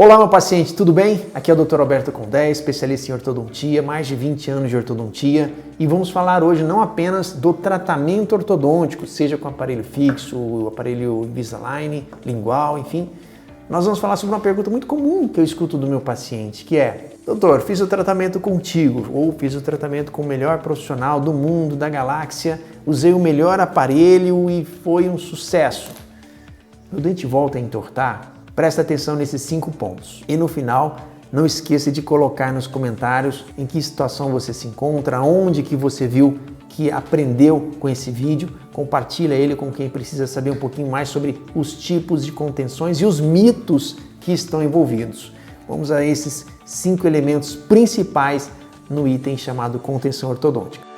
Olá, meu paciente, tudo bem? Aqui é o Dr. Alberto Condé, especialista em ortodontia, mais de 20 anos de ortodontia, e vamos falar hoje não apenas do tratamento ortodôntico, seja com aparelho fixo, o aparelho Invisalign, lingual, enfim. Nós vamos falar sobre uma pergunta muito comum que eu escuto do meu paciente, que é: doutor, fiz o tratamento contigo, ou fiz o tratamento com o melhor profissional do mundo, da galáxia, usei o melhor aparelho e foi um sucesso. Meu dente volta a entortar? Presta atenção nesses 5 pontos. E no final, não esqueça de colocar nos comentários em que situação você se encontra, onde que você viu que aprendeu com esse vídeo. Compartilha ele com quem precisa saber um pouquinho mais sobre os tipos de contenções e os mitos que estão envolvidos. Vamos a esses 5 elementos principais no item chamado contenção ortodôntica.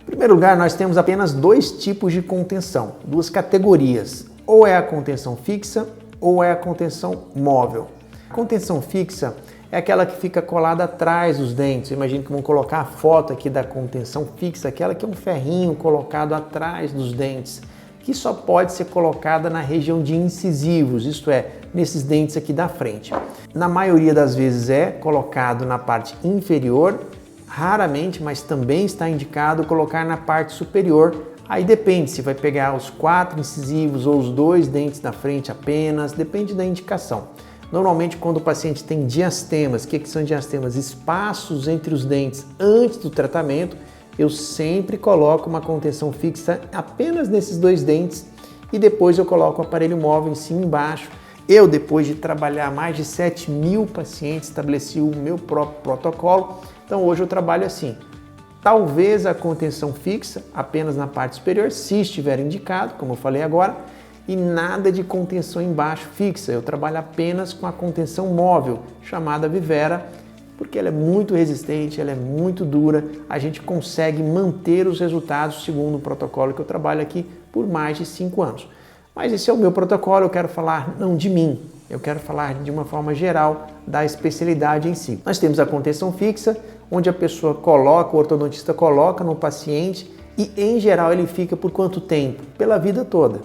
Em primeiro lugar, nós temos apenas 2 tipos de contenção, 2 categorias. Ou é a contenção fixa ou é a contenção móvel. A contenção fixa é aquela que fica colada atrás dos dentes. Imagina que vamos colocar a foto aqui da contenção fixa, aquela que é um ferrinho colocado atrás dos dentes, que só pode ser colocada na região de incisivos, isto é, nesses dentes aqui da frente. Na maioria das vezes é colocado na parte inferior, raramente, mas também está indicado colocar na parte superior. Aí depende se vai pegar os 4 incisivos ou os 2 dentes da frente apenas, depende da indicação. Normalmente, quando o paciente tem diastemas, o que são diastemas? Espaços entre os dentes antes do tratamento, eu sempre coloco uma contenção fixa apenas nesses 2 dentes e depois eu coloco o aparelho móvel em cima e embaixo. Eu, depois de trabalhar mais de 7.000 pacientes, estabeleci o meu próprio protocolo. Então hoje eu trabalho assim, talvez a contenção fixa apenas na parte superior, se estiver indicado, como eu falei agora, e nada de contenção embaixo fixa. Eu trabalho apenas com a contenção móvel, chamada Vivera, porque ela é muito resistente, ela é muito dura, a gente consegue manter os resultados segundo o protocolo que eu trabalho aqui por mais de 5 anos. Mas esse é o meu protocolo, eu quero falar não de mim, eu quero falar de uma forma geral da especialidade em si. Nós temos a contenção fixa, onde a pessoa coloca, o ortodontista coloca no paciente e, em geral, ele fica por quanto tempo? Pela vida toda.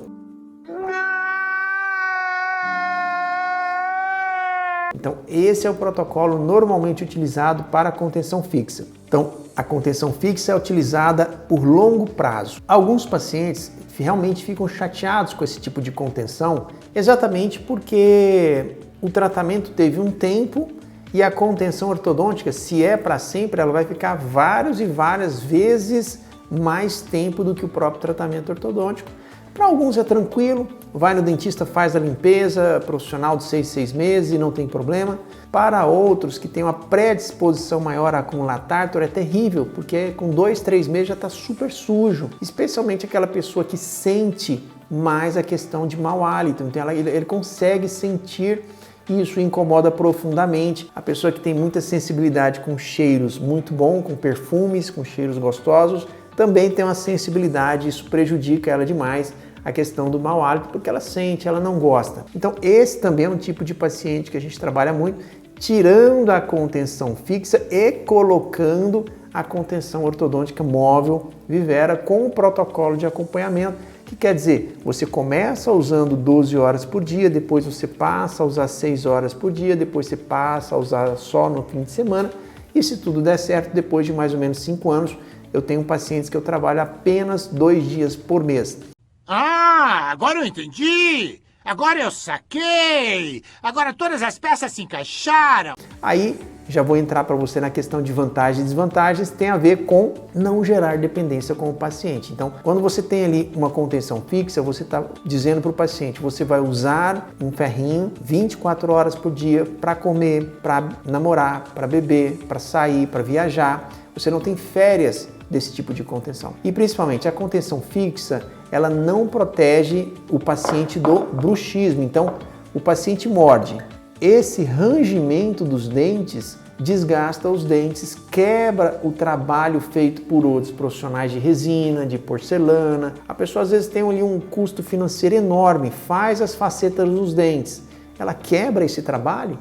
Então, esse é o protocolo normalmente utilizado para a contenção fixa. Então, a contenção fixa é utilizada por longo prazo. Alguns pacientes realmente ficam chateados com esse tipo de contenção, exatamente porque o tratamento teve um tempo e a contenção ortodôntica, se é para sempre, ela vai ficar várias e várias vezes mais tempo do que o próprio tratamento ortodôntico. Para alguns é tranquilo, vai no dentista, faz a limpeza, profissional de 6 meses e não tem problema. Para outros que têm uma predisposição maior a acumular tártaro é terrível, porque com 2, 3 meses já está super sujo. Especialmente aquela pessoa que sente mais a questão de mau hálito, então ele consegue sentir isso, incomoda profundamente. A pessoa que tem muita sensibilidade com cheiros muito bom, com perfumes, com cheiros gostosos, também tem uma sensibilidade, isso prejudica ela demais, a questão do mau hálito, porque ela sente, ela não gosta. Então esse também é um tipo de paciente que a gente trabalha muito, tirando a contenção fixa e colocando a contenção ortodôntica móvel Vivera com o protocolo de acompanhamento, que quer dizer, você começa usando 12 horas por dia, depois você passa a usar 6 horas por dia, depois você passa a usar só no fim de semana, e se tudo der certo, depois de mais ou menos 5 anos, eu tenho pacientes que eu trabalho apenas 2 dias por mês. Ah, agora eu entendi! Agora eu saquei! Agora todas as peças se encaixaram! Aí já vou entrar para você na questão de vantagens e desvantagens, tem a ver com não gerar dependência com o paciente. Então, quando você tem ali uma contenção fixa, você está dizendo para o paciente, você vai usar um ferrinho 24 horas por dia para comer, para namorar, para beber, para sair, para viajar. Você não tem férias desse tipo de contenção. E principalmente a contenção fixa, ela não protege o paciente do bruxismo. Então, o paciente morde. Esse rangimento dos dentes desgasta os dentes, quebra o trabalho feito por outros profissionais de resina, de porcelana. A pessoa às vezes tem ali um custo financeiro enorme, faz as facetas dos dentes, ela quebra esse trabalho.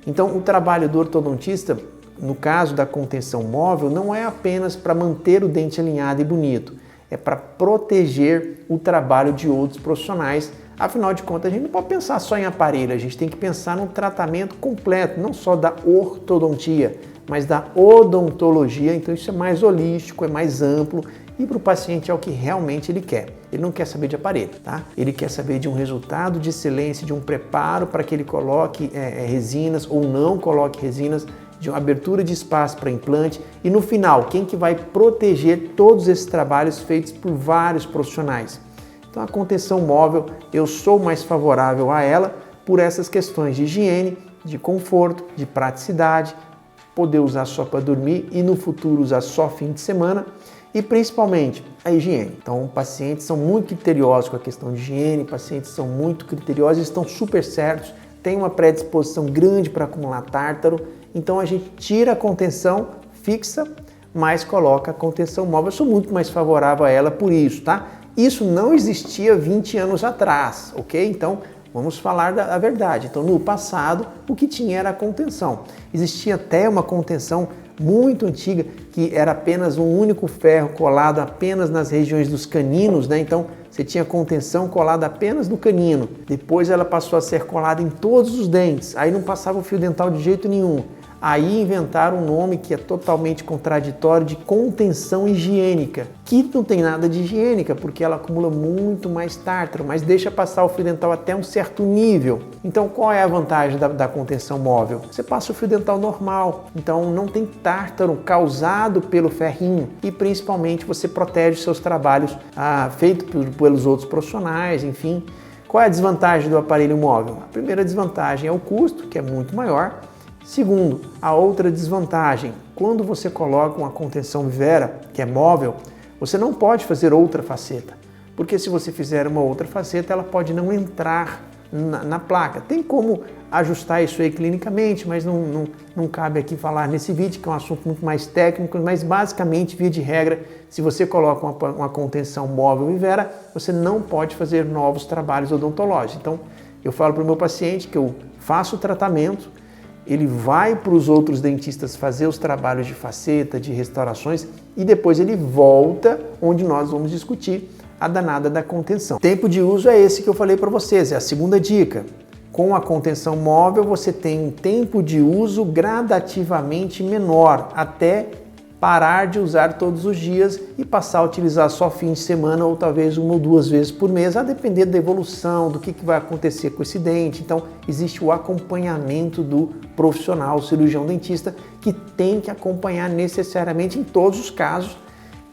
Então o trabalho do ortodontista, no caso da contenção móvel, não é apenas para manter o dente alinhado e bonito, é para proteger o trabalho de outros profissionais. Afinal de contas, a gente não pode pensar só em aparelho, a gente tem que pensar no tratamento completo, não só da ortodontia, mas da odontologia. Então isso é mais holístico, é mais amplo e para o paciente é o que realmente ele quer. Ele não quer saber de aparelho, tá? Ele quer saber de um resultado de excelência, de um preparo para que ele coloque resinas ou não coloque resinas, de uma abertura de espaço para implante e no final, quem que vai proteger todos esses trabalhos feitos por vários profissionais. Então a contenção móvel, eu sou mais favorável a ela por essas questões de higiene, de conforto, de praticidade, poder usar só para dormir e no futuro usar só fim de semana e principalmente a higiene. Então pacientes são muito criteriosos com a questão de higiene, pacientes são muito criteriosos, estão super certos, têm uma predisposição grande para acumular tártaro, então a gente tira a contenção fixa, mas coloca a contenção móvel. Eu sou muito mais favorável a ela por isso, tá? Isso não existia 20 anos atrás, ok? Então, vamos falar da verdade. Então, no passado, o que tinha era a contenção. Existia até uma contenção muito antiga, que era apenas um único ferro colado apenas nas regiões dos caninos, né? Então, você tinha contenção colada apenas no canino. Depois ela passou a ser colada em todos os dentes. Aí não passava o fio dental de jeito nenhum. Aí inventaram um nome que é totalmente contraditório de contenção higiênica, que não tem nada de higiênica, porque ela acumula muito mais tártaro, mas deixa passar o fio dental até um certo nível. Então qual é a vantagem da contenção móvel? Você passa o fio dental normal, então não tem tártaro causado pelo ferrinho e principalmente você protege os seus trabalhos feitos pelos outros profissionais, enfim. Qual é a desvantagem do aparelho móvel? A primeira desvantagem é o custo, que é muito maior. Segundo, a outra desvantagem, quando você coloca uma contenção Vivera, que é móvel, você não pode fazer outra faceta, porque se você fizer uma outra faceta, ela pode não entrar na placa. Tem como ajustar isso aí clinicamente, mas não cabe aqui falar nesse vídeo, que é um assunto muito mais técnico, mas basicamente, via de regra, se você coloca uma contenção móvel Vivera, você não pode fazer novos trabalhos odontológicos. Então, eu falo para o meu paciente que eu faço o tratamento, ele vai para os outros dentistas fazer os trabalhos de faceta, de restaurações e depois ele volta onde nós vamos discutir a danada da contenção. Tempo de uso é esse que eu falei para vocês, é a segunda dica. Com a contenção móvel você tem um tempo de uso gradativamente menor, até parar de usar todos os dias e passar a utilizar só fim de semana ou talvez uma ou duas vezes por mês, a depender da evolução, do que vai acontecer com esse dente. Então, existe o acompanhamento do profissional, cirurgião dentista, que tem que acompanhar necessariamente em todos os casos.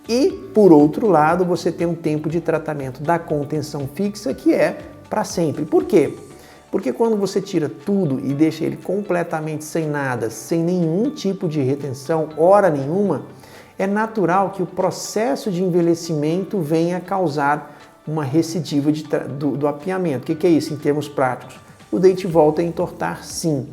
E, por outro lado, você tem um tempo de tratamento da contenção fixa que é para sempre. Por quê? Porque quando você tira tudo e deixa ele completamente sem nada, sem nenhum tipo de retenção, hora nenhuma, é natural que o processo de envelhecimento venha a causar uma recidiva do apiamento. O que é isso em termos práticos? O dente volta a entortar sim.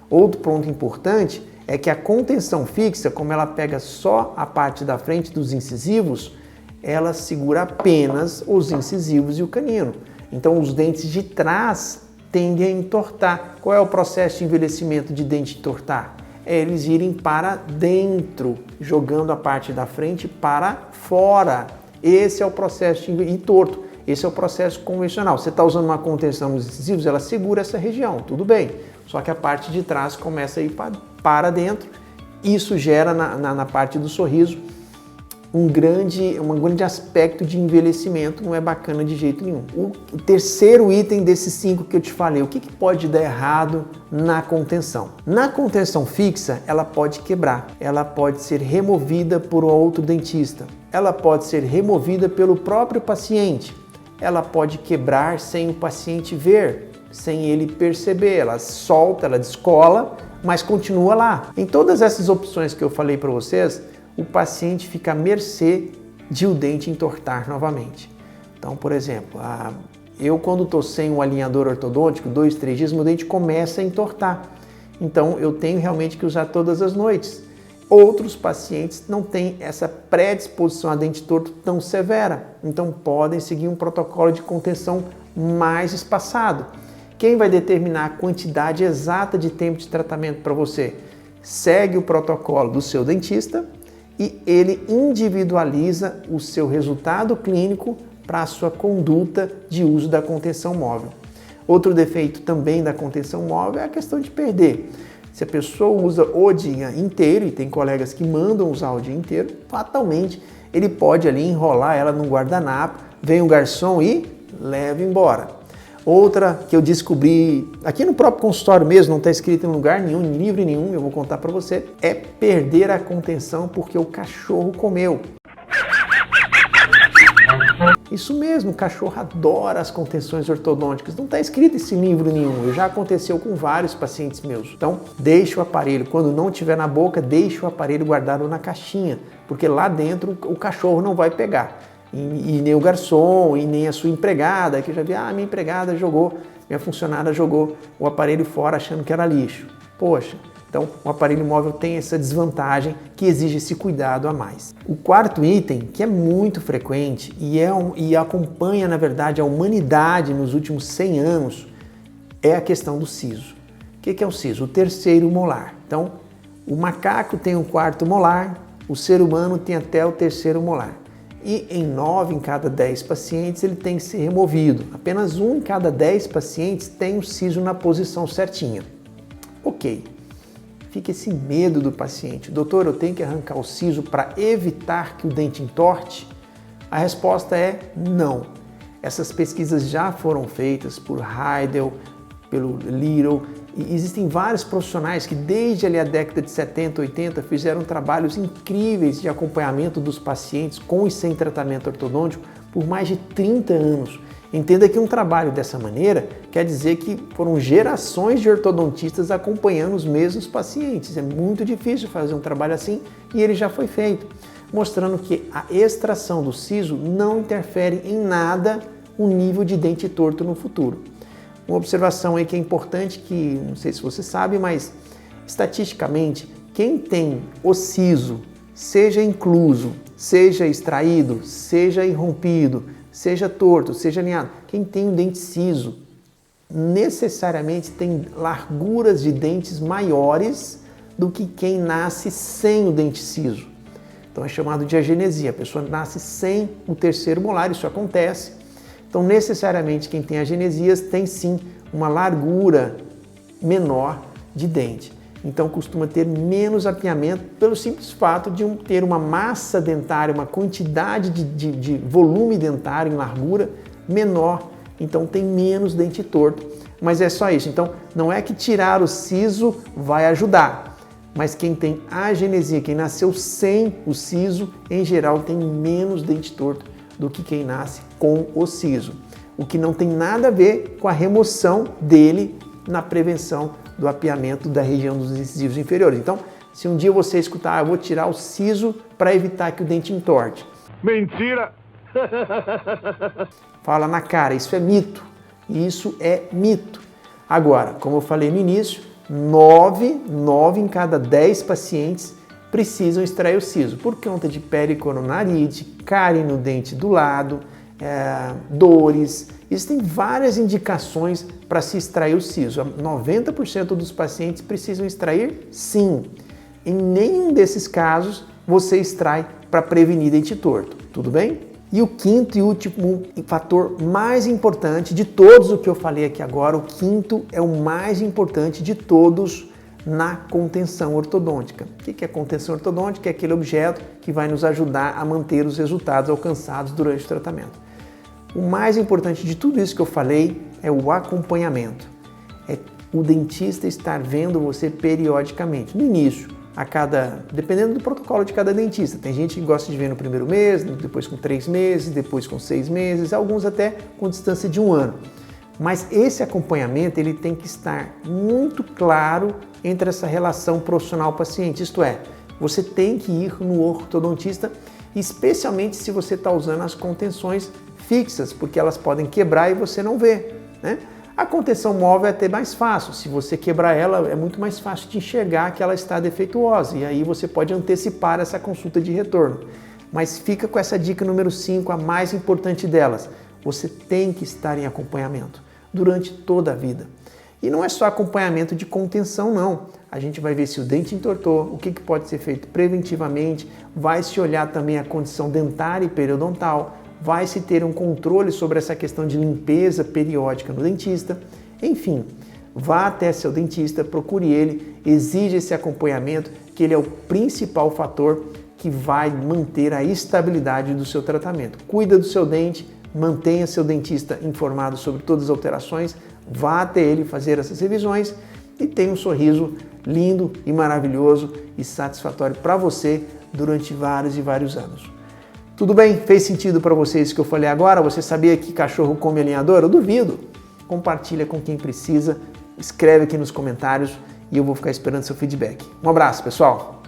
Outro ponto importante é que a contenção fixa, como ela pega só a parte da frente dos incisivos, ela segura apenas os incisivos e o canino. Então os dentes de trás tendem a entortar. Qual é o processo de envelhecimento de dente entortar? É eles irem para dentro, jogando a parte da frente para fora. Esse é o processo de entorto. Esse é o processo convencional. Você está usando uma contenção nos incisivos, ela segura essa região, tudo bem. Só que a parte de trás começa a ir para dentro. Isso gera na parte do sorriso um grande aspecto de envelhecimento, não é bacana de jeito nenhum. O terceiro item desses 5 que eu te falei, o que pode dar errado na contenção? Na contenção fixa, ela pode quebrar, ela pode ser removida por outro dentista, ela pode ser removida pelo próprio paciente, ela pode quebrar sem o paciente ver, sem ele perceber, ela solta, ela descola, mas continua lá. Em todas essas opções que eu falei para vocês, o paciente fica à mercê de o dente entortar novamente. Então, por exemplo, eu quando estou sem um alinhador ortodôntico, 2, 3 dias, meu dente começa a entortar. Então eu tenho realmente que usar todas as noites. Outros pacientes não têm essa predisposição a dente torto tão severa, então podem seguir um protocolo de contenção mais espaçado. Quem vai determinar a quantidade exata de tempo de tratamento para você? Segue o protocolo do seu dentista e ele individualiza o seu resultado clínico para a sua conduta de uso da contenção móvel. Outro defeito também da contenção móvel é a questão de perder. Se a pessoa usa o dia inteiro, e tem colegas que mandam usar o dia inteiro, fatalmente ele pode ali enrolar ela num guardanapo, vem o garçom e leva embora. Outra que eu descobri aqui no próprio consultório mesmo, não está escrito em lugar nenhum, em livro nenhum, eu vou contar para você, é perder a contenção porque o cachorro comeu. Isso mesmo, o cachorro adora as contenções ortodônticas. Não está escrito esse livro nenhum, já aconteceu com vários pacientes meus. Então, deixe o aparelho, quando não estiver na boca, deixe o aparelho guardado na caixinha, porque lá dentro o cachorro não vai pegar. E nem o garçom, e nem a sua empregada, que eu já vi, minha empregada jogou, minha funcionária jogou o aparelho fora achando que era lixo. Poxa, então o aparelho móvel tem essa desvantagem que exige esse cuidado a mais. O quarto item, que é muito frequente e acompanha, na verdade, a humanidade nos últimos 100 anos, é a questão do siso. O que é o siso? O terceiro molar. Então, o macaco tem um quarto molar, o ser humano tem até o terceiro molar. E em 9 em cada 10 pacientes ele tem que ser removido. Apenas 1 em cada 10 pacientes tem o siso na posição certinha. Ok, fica esse medo do paciente. Doutor, eu tenho que arrancar o siso para evitar que o dente entorte? A resposta é não. Essas pesquisas já foram feitas por Heidel, pelo Little, e existem vários profissionais que desde ali a década de 70, 80 fizeram trabalhos incríveis de acompanhamento dos pacientes com e sem tratamento ortodôntico por mais de 30 anos. Entenda que um trabalho dessa maneira quer dizer que foram gerações de ortodontistas acompanhando os mesmos pacientes. É muito difícil fazer um trabalho assim e ele já foi feito, mostrando que a extração do siso não interfere em nada o nível de dente torto no futuro. Uma observação aí que é importante, que não sei se você sabe, mas estatisticamente, quem tem o siso, seja incluso, seja extraído, seja irrompido, seja torto, seja alinhado, quem tem um dente siso, necessariamente tem larguras de dentes maiores do que quem nasce sem o dente siso. Então é chamado de agenesia, a pessoa nasce sem o terceiro molar, isso acontece. Então, necessariamente, quem tem agenesias tem sim uma largura menor de dente. Então, costuma ter menos apinhamento pelo simples fato de ter uma massa dentária, uma quantidade de volume dentário em largura menor. Então, tem menos dente torto. Mas é só isso. Então, não é que tirar o siso vai ajudar. Mas quem tem agenesia, quem nasceu sem o siso, em geral, tem menos dente torto do que quem nasce com o siso, o que não tem nada a ver com a remoção dele na prevenção do apiamento da região dos incisivos inferiores. Então, se um dia você escutar, eu vou tirar o siso para evitar que o dente entorte. Mentira! Fala na cara, isso é mito. Isso é mito. Agora, como eu falei no início, 9 em cada 10 pacientes precisam extrair o siso por conta de pericoronarite, cárie no dente do lado, dores. Existem várias indicações para se extrair o siso. 90% dos pacientes precisam extrair sim. Em nenhum desses casos você extrai para prevenir dente torto, tudo bem? E o quinto e último fator mais importante de todos o que eu falei aqui agora, o quinto é o mais importante de todos na contenção ortodôntica. O que é contenção ortodôntica? É aquele objeto que vai nos ajudar a manter os resultados alcançados durante o tratamento. O mais importante de tudo isso que eu falei é o acompanhamento. É o dentista estar vendo você periodicamente. No início, dependendo do protocolo de cada dentista. Tem gente que gosta de ver no primeiro mês, depois com 3 meses, depois com 6 meses, alguns até com distância de 1 ano. Mas esse acompanhamento ele tem que estar muito claro entre essa relação profissional-paciente. Isto é, você tem que ir no ortodontista, especialmente se você está usando as contenções fixas, porque elas podem quebrar e você não vê, né? A contenção móvel é até mais fácil. Se você quebrar ela, é muito mais fácil de enxergar que ela está defeituosa. E aí você pode antecipar essa consulta de retorno. Mas fica com essa dica número 5, a mais importante delas. Você tem que estar em acompanhamento durante toda a vida. E não é só acompanhamento de contenção, não. A gente vai ver se o dente entortou, o que pode ser feito preventivamente, vai se olhar também a condição dentária e periodontal, vai se ter um controle sobre essa questão de limpeza periódica no dentista. Enfim, vá até seu dentista, procure ele, exija esse acompanhamento, que ele é o principal fator que vai manter a estabilidade do seu tratamento. Cuida do seu dente, mantenha seu dentista informado sobre todas as alterações, vá até ele fazer essas revisões e tenha um sorriso lindo e maravilhoso e satisfatório para você durante vários e vários anos. Tudo bem? Fez sentido para vocês o que eu falei agora? Você sabia que cachorro come alinhador? Eu duvido. Compartilha com quem precisa, escreve aqui nos comentários e eu vou ficar esperando seu feedback. Um abraço, pessoal!